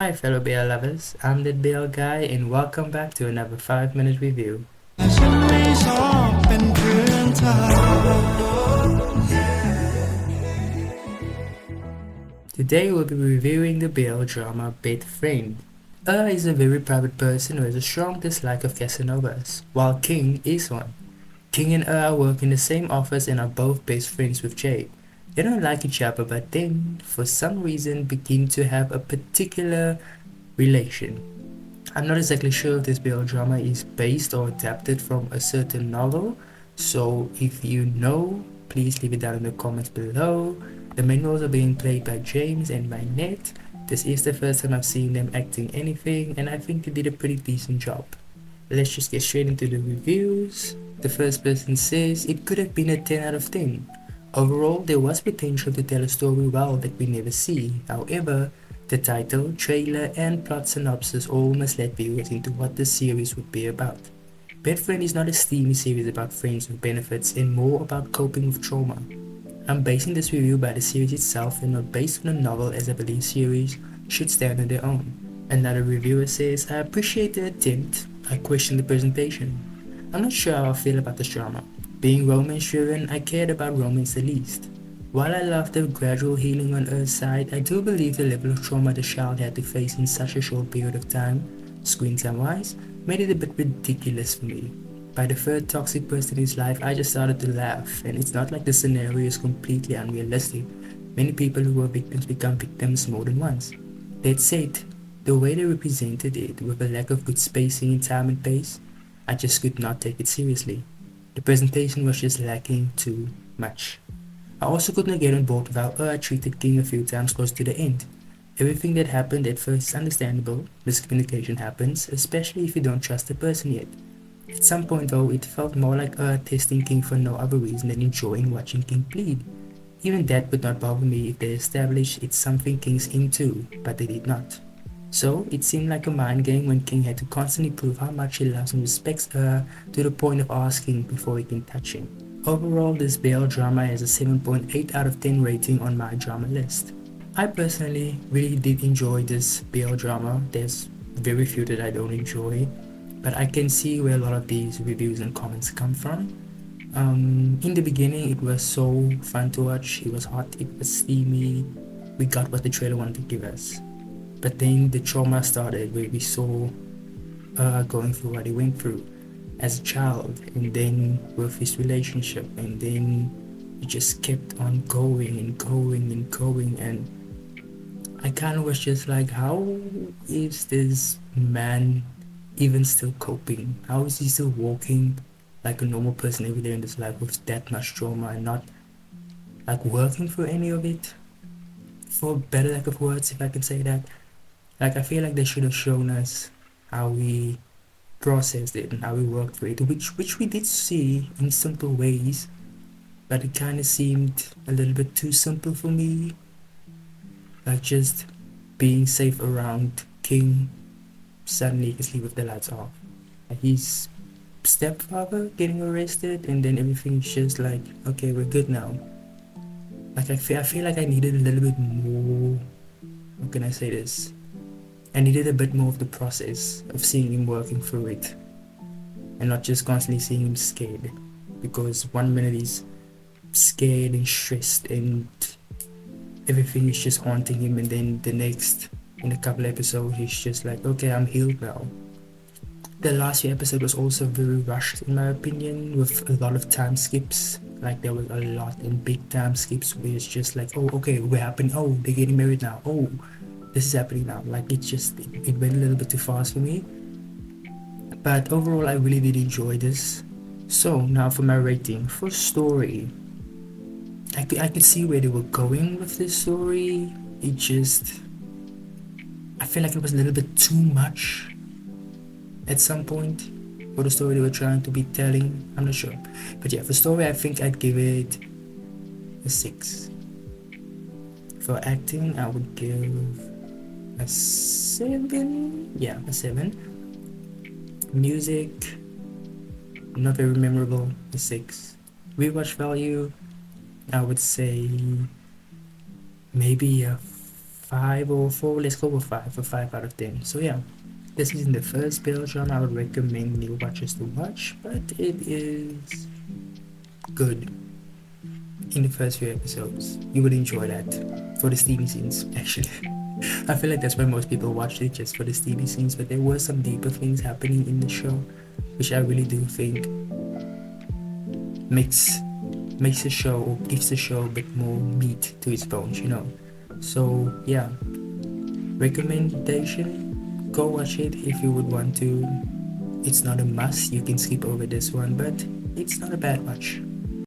Hi fellow BL lovers, I'm the BL guy and welcome back to another 5-minute review. Today we'll be reviewing the BL drama Best Friend. Is a very private person who has a strong dislike of Casanovas, while King is one. King and work in the same office and are both best friends with Jade. They don't like each other but then, for some reason, begin to have a particular relation. I'm not exactly sure if this BL drama is based or adapted from a certain novel, so if you know, please leave it down in the comments below. The main roles are being played by James and by Ned. This is the first time I've seen them acting anything, and I think they did a pretty decent job. Let's just get straight into the reviews. The first person says it could have been a 10 out of 10. Overall, there was potential to tell a story well that we never see. However, the title, trailer, and plot synopsis all misled viewers into what the series would be about. Best Friend is not a steamy series about friends with benefits and more about coping with trauma. I'm basing this review by the series itself and not based on a novel, as I believe series should stand on their own. Another reviewer says, I appreciate the attempt, I question the presentation. I'm not sure how I feel about this drama. Being romance driven, I cared about romance the least. While I love the gradual healing on Earth's side, I do believe the level of trauma the child had to face in such a short period of time, screen time wise, made it a bit ridiculous for me. By the third toxic person in his life, I just started to laugh, and it's not like the scenario is completely unrealistic. Many people who are victims become victims more than once. That said, the way they represented it, with a lack of good spacing in time and pace, I just could not take it seriously. The presentation was just lacking too much. I also could not get on board with how I treated King a few times close to the end. Everything that happened at first is understandable, miscommunication happens, especially if you don't trust the person yet. At some point though, it felt more like testing King for no other reason than enjoying watching King plead. Even that would not bother me if they established it's something King's into, but they did not. So, it seemed like a mind game when King had to constantly prove how much he loves and respects her to the point of asking before he can touch him. Overall, this BL drama has a 7.8 out of 10 rating on my drama list. I personally really did enjoy this BL drama. There's very few that I don't enjoy, but I can see where a lot of these reviews and comments come from. In the beginning, it was so fun to watch. It was hot, it was steamy. We got what the trailer wanted to give us. But then the trauma started where we saw going through what he went through as a child, and then with his relationship, and then it just kept on going and going and going, and I kind of was just like, how is this man even still coping? How is he still walking like a normal person every day in this life with that much trauma and not like working through any of it, for better lack of words, if I can say that. Like, I feel like they should have shown us how we processed it and how we worked through it, which we did see in simple ways, but it kind of seemed a little bit too simple for me. Like just being safe around King, suddenly he sleep with the lights off. Like his stepfather getting arrested, and then everything's just like, okay, we're good now. Like I feel like I needed a little bit more. How can I say this? I needed a bit more of the process of seeing him working through it, and not just constantly seeing him scared, because one minute he's scared and stressed and everything is just haunting him, and then the next, in a couple episodes, he's just like, okay, I'm healed now. The last few episodes was also very rushed in my opinion, with a lot of time skips. Like there was a lot and big time skips where it's just like, oh okay, what happened? Oh, they're getting married now. Oh, this is happening now. Like it went a little bit too fast for me. But overall, I really did enjoy this. So now for my rating. For story, I could see where they were going with this story. It just, I feel like it was a little bit too much at some point for the story they were trying to be telling. I'm not sure, but yeah, for story I think I'd give it a 6. For acting I would give a 7. Yeah, a 7. Music, not very memorable, a 6. Rewatch value, I would say maybe a 5 or 4. Let's go with 5 for 5 out of 10. So yeah, this isn't the first BL drama I would recommend new watchers to watch, but it is good. In the first few episodes, you would enjoy that for the steamy scenes. Actually, I feel like that's why most people watch it, just for the steamy scenes. But there were some deeper things happening in the show, which I really do think makes the show, or gives the show a bit more meat to its bones, you know. So yeah, recommendation: go watch it if you would want to. It's not a must. You can skip over this one, but it's not a bad watch.